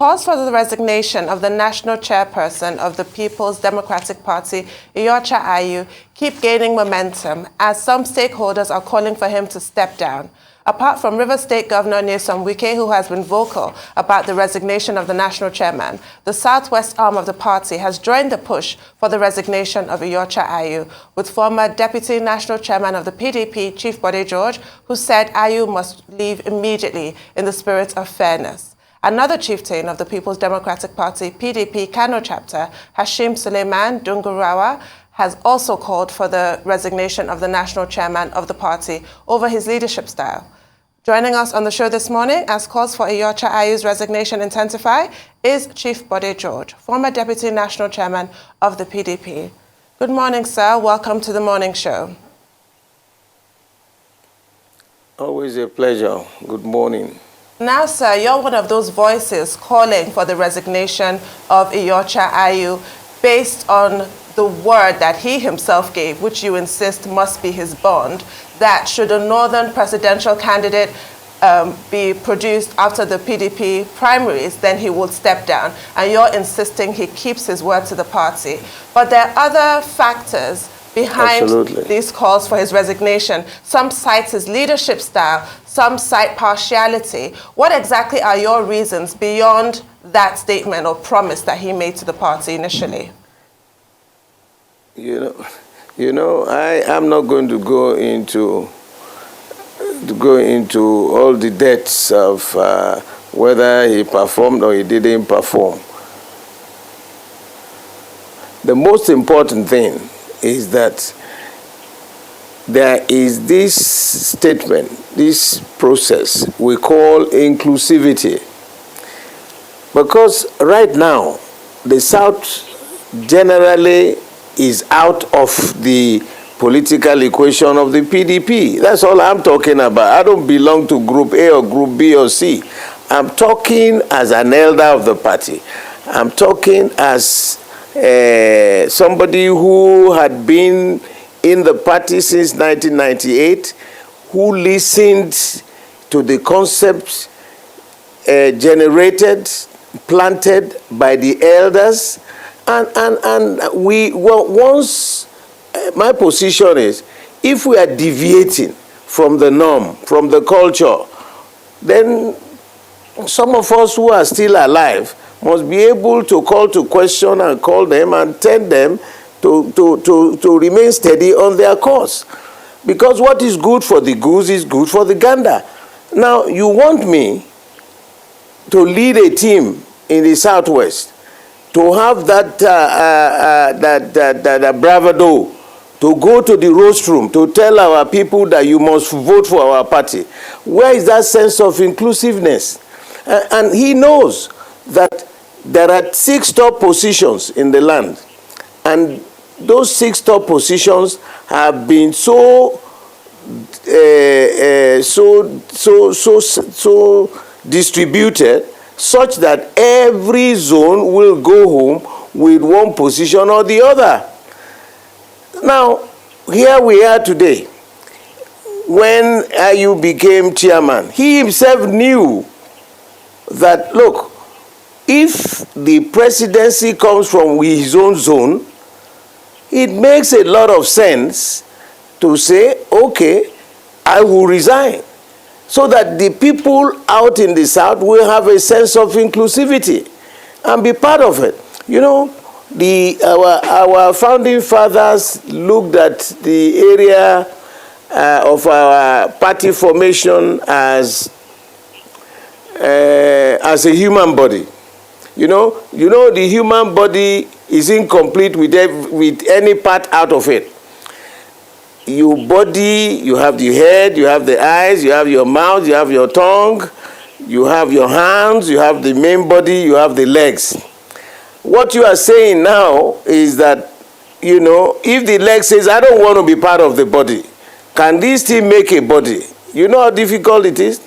Calls for the resignation of the national chairperson of the People's Democratic Party, Iyorchia Ayu, keep gaining momentum as some stakeholders are calling for him to step down. Apart from Rivers State Governor Nyesom Wike, who has been vocal about the resignation of the national chairman, the southwest arm of the party has joined the push for the resignation of Iyorchia Ayu, with former Deputy National Chairman of the PDP, Chief Bode George, who said Ayu must leave immediately in the spirit of fairness. Another chieftain of the People's Democratic Party, PDP Kano chapter, Hashim Suleiman Dungurawa, has also called for the resignation of the national chairman of the party over his leadership style. Joining us on the show this morning as calls for Iyorchia Ayu's resignation intensify is Chief Bode George, former Deputy National Chairman of the PDP. Good morning, sir. Welcome to the morning show. Always a pleasure. Good morning. Now, sir, you're one of those voices calling for the resignation of Iyorchia Ayu based on the word that he himself gave, which you insist must be his bond, that should a northern presidential candidate be produced after the PDP primaries, then he will step down. And you're insisting he keeps his word to the party. But there are other factors behind these calls for his resignation. Some cite his leadership style, some cite partiality. What exactly are your reasons beyond that statement or promise that he made to the party initially? You know, I am not going to go into all the depths of whether he performed or he didn't perform. The most important thing is that there is this statement, this process we call inclusivity. Because right now, the South generally is out of the political equation of the PDP. That's all I'm talking about. I don't belong to Group A or Group B or C. I'm talking as an elder of the party. I'm talking as somebody who had been in the party since 1998, who listened to the concepts generated, planted by the elders, and once my position is, if we are deviating from the norm, from the culture, then some of us who are still alive must be able to call to question and call them and tell them to remain steady on their course. Because what is good for the goose is good for the gander. Now, you want me to lead a team in the Southwest, to have that bravado, to go to the rostrum, to tell our people that you must vote for our party. Where is that sense of inclusiveness? And he knows that there are 6 top positions in the land, and those 6 top positions have been so distributed such that every zone will go home with one position or the other. Now, here we are today. When Ayu became chairman, he himself knew that, look, if the presidency comes from his own zone, it makes a lot of sense to say, okay, I will resign, so that the people out in the South will have a sense of inclusivity and be part of it. You know, our founding fathers looked at the area of our party formation as a human body. You know, the human body is incomplete with any part out of it. Your body, you have the head, you have the eyes, you have your mouth, you have your tongue, you have your hands, you have the main body, you have the legs. What you are saying now is that, you know, if the leg says, I don't want to be part of the body, can this still make a body? You know how difficult it is?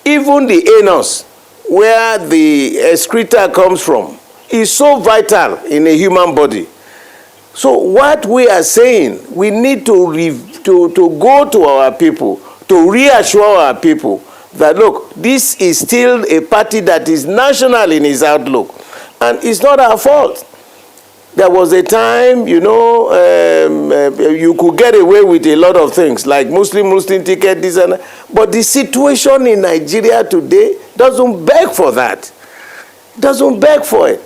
Even the anus, where the excreta comes from, is so vital in a human body. So what we are saying, we need to go to our people, to reassure our people that, look, this is still a party that is national in its outlook. And it's not our fault. There was a time, you know, you could get away with a lot of things, like Muslim ticket, this and that. But the situation in Nigeria today doesn't beg for that. Doesn't beg for it.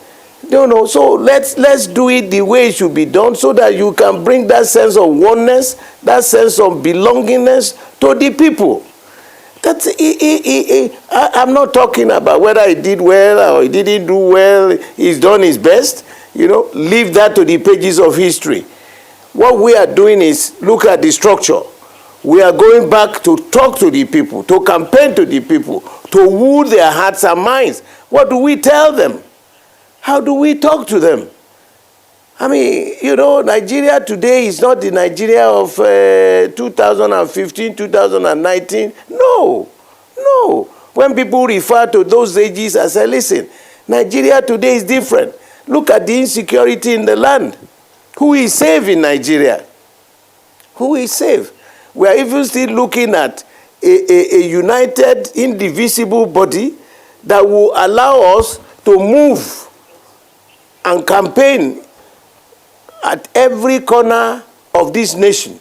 You know, so let's do it the way it should be done, so that you can bring that sense of oneness, that sense of belongingness to the people. That's, I'm not talking about whether he did well or he didn't do well. He's done his best. You know, leave that to the pages of history. What we are doing is look at the structure. We are going back to talk to the people, to campaign to the people, to woo their hearts and minds. What do we tell them? How do we talk to them? I mean, you know, Nigeria today is not the Nigeria of 2015, 2019. No, no. When people refer to those ages, I say, listen, Nigeria today is different. Look at the insecurity in the land. Who is safe in Nigeria? Who is safe? We are even still looking at a united, indivisible body that will allow us to move and campaign at every corner of this nation.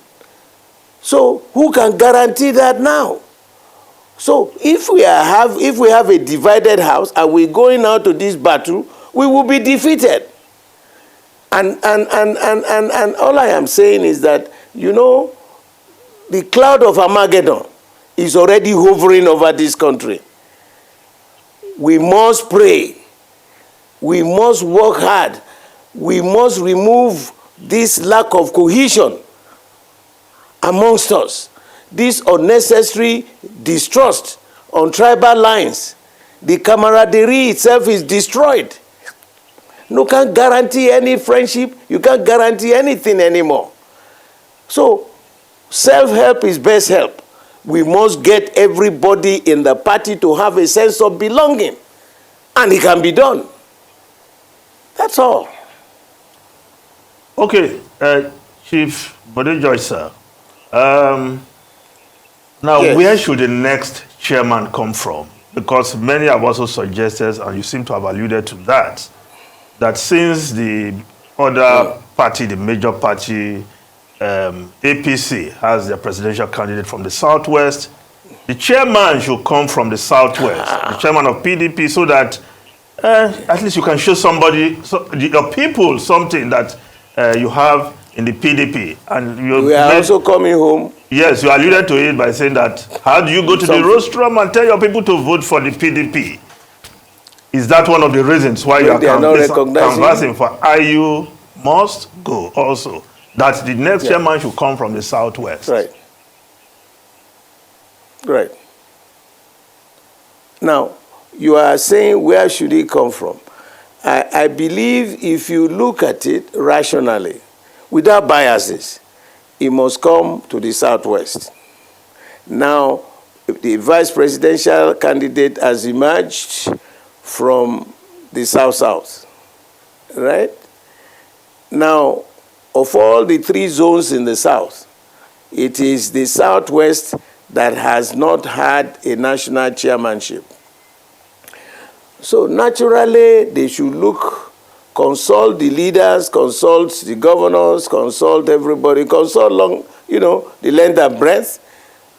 So who can guarantee that now? So if we have a divided house and we're going out to this battle, we will be defeated. And all I am saying is that, you know, the cloud of Armageddon is already hovering over this country. We must pray. We must work hard. We must remove this lack of cohesion amongst us, this unnecessary distrust on tribal lines. The camaraderie itself is destroyed. You can't guarantee any friendship. You can't guarantee anything anymore. So self-help is best help. We must get everybody in the party to have a sense of belonging. And it can be done. That's all. Okay, Chief Bode George, sir. Now, yes. Where should the next chairman come from? Because many have also suggested, and you seem to have alluded to that, that since the other party, the major party, APC, has their presidential candidate from the Southwest, the chairman should come from the Southwest, the chairman of PDP, so that at least you can show somebody, your people, something that you have in the PDP. And we are also coming home. Yes, you alluded to it by saying that, how do you go to the rostrum and tell your people to vote for the PDP? Is that one of the reasons why you are canvassing for IU must go also? That the next chairman should come from the Southwest. Right. Right. Now, you are saying where should he come from? I believe if you look at it rationally, without biases, he must come to the Southwest. Now, the vice presidential candidate has emerged from the South-South, right? Now, of all the three zones in the South, it is the Southwest that has not had a national chairmanship. So naturally, they should consult the leaders, consult the governors, consult everybody, consult along, the length and breadth.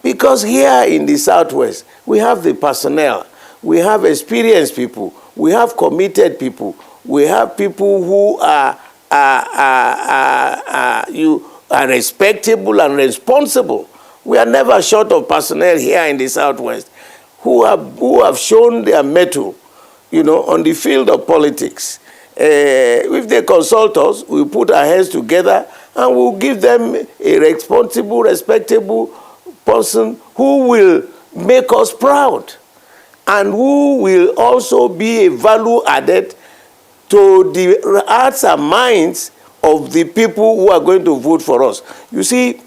Because here in the Southwest, we have the personnel, we have experienced people, we have committed people, we have people who are respectable and responsible. We are never short of personnel here in the Southwest who have shown their mettle, on the field of politics. If they consult us, we'll put our heads together and we'll give them a responsible, respectable person who will make us proud and who will also be a value added to the hearts and minds of the people who are going to vote for us. You see,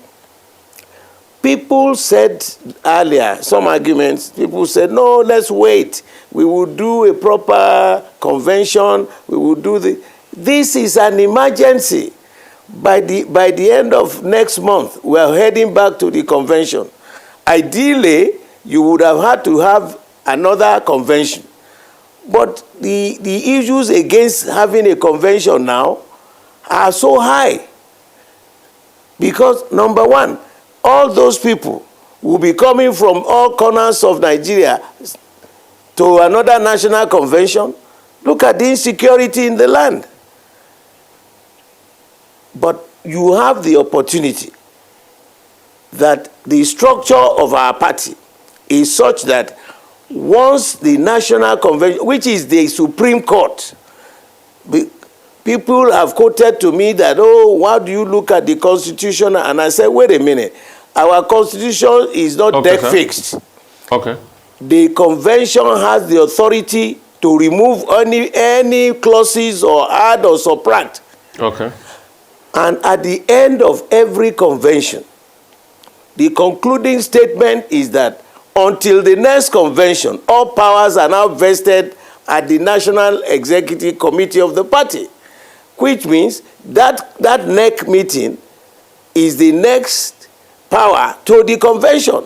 people said earlier, some arguments, people said, no, let's wait. We will do a proper convention. We will do this is an emergency. By the end of next month, we are heading back to the convention. Ideally, you would have had to have another convention. But the issues against having a convention now are so high. Because, number one, all those people will be coming from all corners of Nigeria to another national convention. Look at the insecurity in the land. But you have the opportunity that the structure of our party is such that once the national convention, which is the Supreme Court, people have quoted to me that, oh, why do you look at the Constitution? And I said, wait a minute. Our Constitution is not dead fixed. Okay. The convention has the authority to remove any clauses or add or subtract. Okay. And at the end of every convention, the concluding statement is that until the next convention, all powers are now vested at the National Executive Committee of the party, which means that next meeting is the next power to the convention.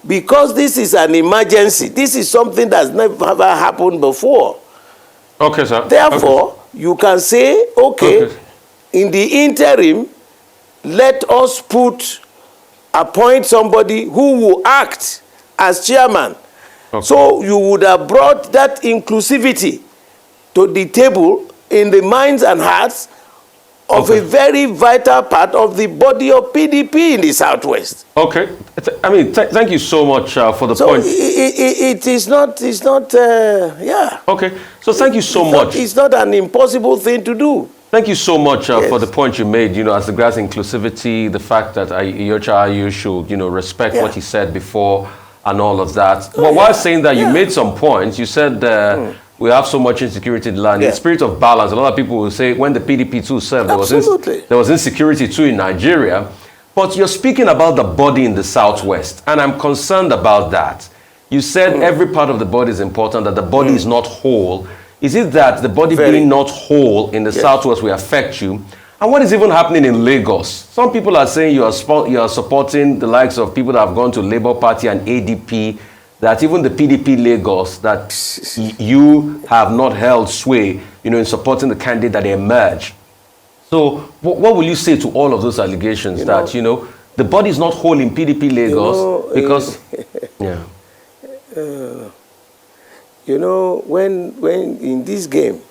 Because this is an emergency. This is something that's never happened before. Okay, sir. Therefore, you can say, okay, in the interim, let us appoint somebody who will act as chairman. Okay. So you would have brought that inclusivity to the table in the minds and hearts of a very vital part of the body of PDP in the Southwest. Okay. I mean, thank you so much for the point. It's not, yeah. Okay. So thank you so much. It's not an impossible thing to do. Thank you so much for the point you made, as regards inclusivity, the fact that you should, respect what he said before and all of that. But while saying that, you made some points. You said we have so much insecurity in the land. In the spirit of balance, a lot of people will say when the PDP too served, there was insecurity too in Nigeria. But you're speaking about the body in the Southwest, and I'm concerned about that. You said every part of the body is important, that the body is not whole. Is it that the body being not whole in the Southwest will affect you? And what is even happening in Lagos? Some people are saying you are supporting the likes of people that have gone to Labour Party and ADP, that even the PDP Lagos, that you have not held sway, in supporting the candidate that emerged. So what will you say to all of those allegations that, the body is not whole in PDP Lagos because, when in this game,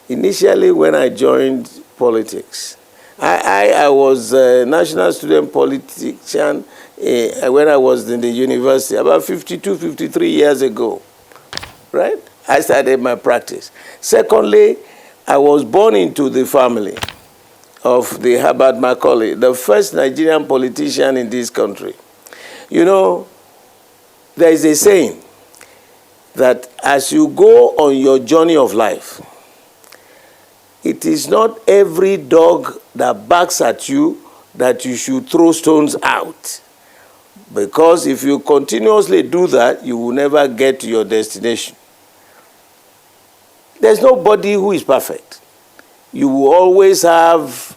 initially when I joined politics, I was a national student politician when I was in the university about 52, 53 years ago, right? I started my practice. Secondly, I was born into the family of the Herbert Macaulay, the first Nigerian politician in this country. There is a saying that as you go on your journey of life, it is not every dog that barks at you that you should throw stones out. Because if you continuously do that, you will never get to your destination. There's nobody who is perfect. You will always have,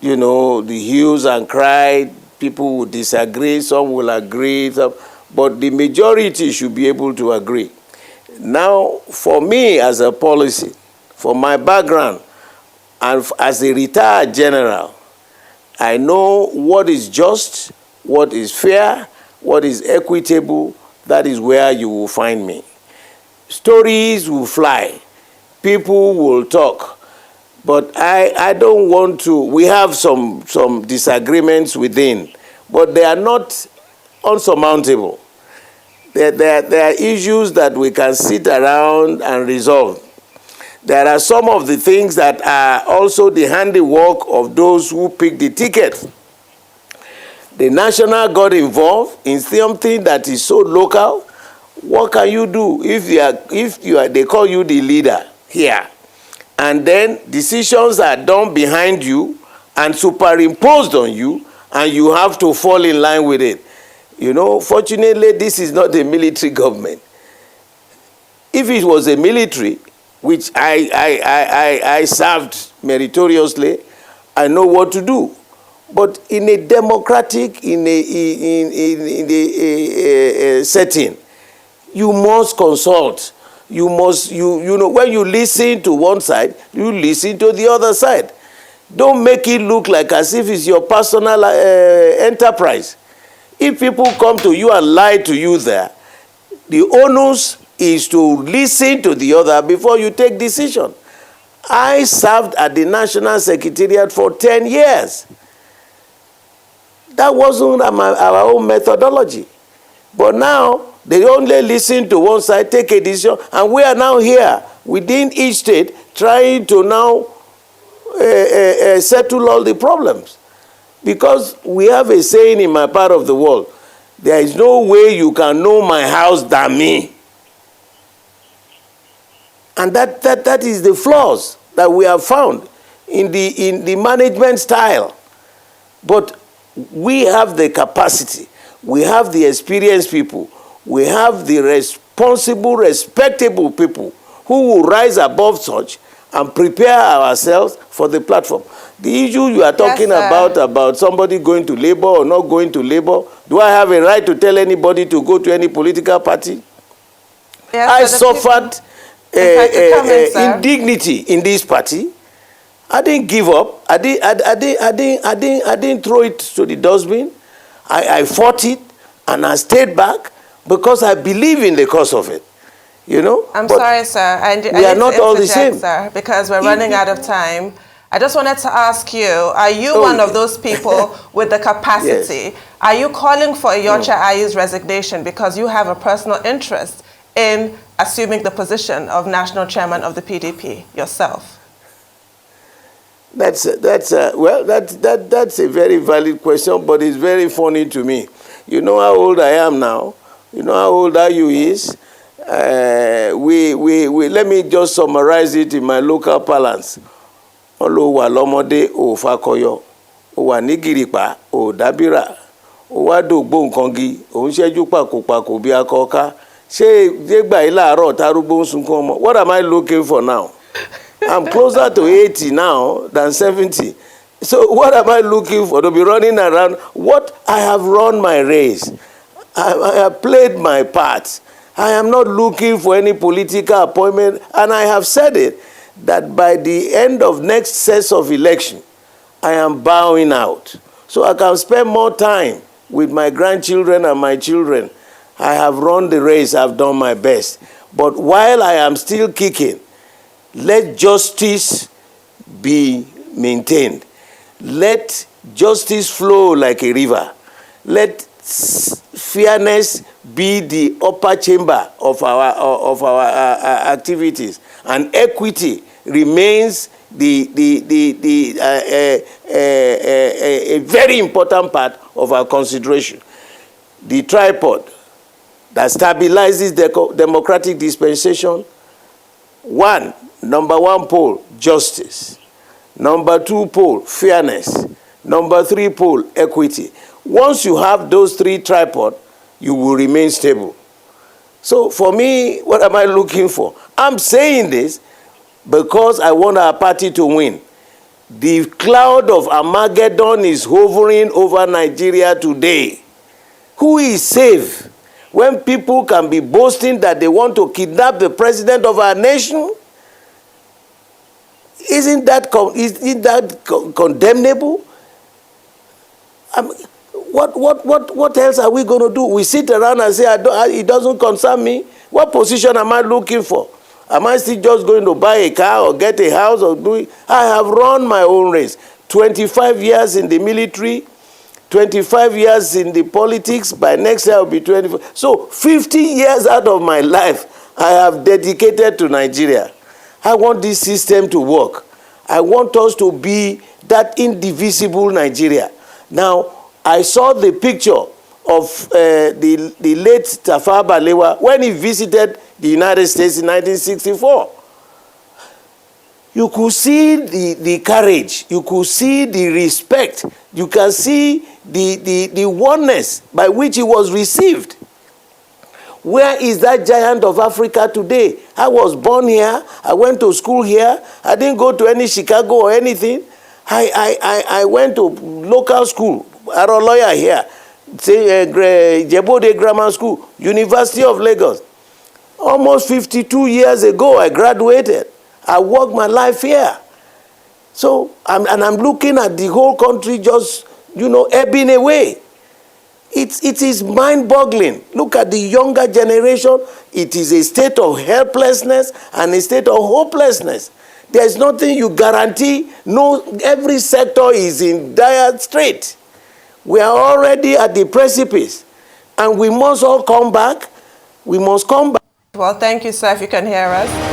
the hues and cry. People will disagree, some will agree, but the majority should be able to agree. Now, for me as a policy, for my background, and as a retired general, I know what is just, what is fair, what is equitable. That is where you will find me. Stories will fly. People will talk. But I don't want to. We have some disagreements within, but they are not unsurmountable. There are issues that we can sit around and resolve. There are some of the things that are also the handiwork of those who pick the ticket. The national got involved in something that is so local. What can you do if they call you the leader here, and then decisions are done behind you and superimposed on you, and you have to fall in line with it? Fortunately, this is not a military government. If it was a military, which I served meritoriously, I know what to do. But in a democratic, in a setting, you must consult. You must, you know, when you listen to one side, you listen to the other side. Don't make it look like as if it's your personal enterprise. If people come to you and lie to you there, the onus is to listen to the other before you take decision. I served at the National Secretariat for 10 years. That wasn't our own methodology. But now, they only listen to one side, take a decision, and we are now here within each state trying to now settle all the problems. Because we have a saying in my part of the world, there is no way you can know my house than me. And that is the flaws that we have found in the management style. But we have the capacity, we have the experienced people, we have the responsible, respectable people who will rise above such and prepare ourselves for the platform. The issue you are talking about somebody going to labor or not going to labor, do I have a right to tell anybody to go to any political party? Yes, I suffered indignity in this party. I didn't give up. I didn't throw it to the dustbin. I fought it and I stayed back because I believe in the cause of it. You know? I'm sorry, sir. We are not all the same. Sir, because we're running out of time. I just wanted to ask you, are you one of those people with the capacity? Yes. Are you calling for Iyorchia Ayu's resignation because you have a personal interest in assuming the position of national chairman of the PDP yourself? That's a very valid question, but it's very funny to me. You know how old I am now. You know how old Ayu is. Let me just summarize it in my local parlance. Olowa lomode o fakoyo, o wa nigiripa o dabira, o wa dogbo nkangi, o nseju pakopako bi akoka. Se degba ilaaro tarugbo nsunkun omo. What am I looking for now? I'm closer to 80 now than 70. So what am I looking for? To be running around? What? I have run my race. I have played my part. I am not looking for any political appointment, and I have said it, that by the end of next set of election, I am bowing out. So I can spend more time with my grandchildren and my children. I have run the race, I've done my best. But while I am still kicking, let justice be maintained. Let justice flow like a river. Let fairness be the upper chamber of our activities, and equity remains a very important part of our consideration. The tripod that stabilizes the democratic dispensation: number one pole, justice; number two pole, fairness; number three pole, equity. Once you have those three tripods, you will remain stable. So for me, what am I looking for? I'm saying this because I want our party to win. The cloud of Armageddon is hovering over Nigeria today. Who is safe when people can be boasting that they want to kidnap the president of our nation? Isn't that condemnable? What else are we going to do? We sit around and say, it doesn't concern me. What position am I looking for? Am I still just going to buy a car or get a house or do it? I have run my own race. 25 years in the military, 25 years in the politics. By next year, I'll be 25. So 50 years out of my life, I have dedicated to Nigeria. I want this system to work. I want us to be that indivisible Nigeria. Now, I saw the picture of the late Tafawa Balewa when he visited the United States in 1964. You could see the courage, you could see the respect, you can see the oneness by which he was received. Where is that giant of Africa today? I was born here, I went to school here, I didn't go to any Chicago or anything. I went to local school, a lawyer here, say Bode Grammar School, University of Lagos. Almost 52 years ago, I graduated. I worked my life here. So, I'm looking at the whole country just, ebbing away. It is mind-boggling. Look at the younger generation. It is a state of helplessness and a state of hopelessness. There's nothing you guarantee. No, every sector is in dire strait. We are already at the precipice. And we must all come back. We must come back. Well, thank you, sir, if you can hear us.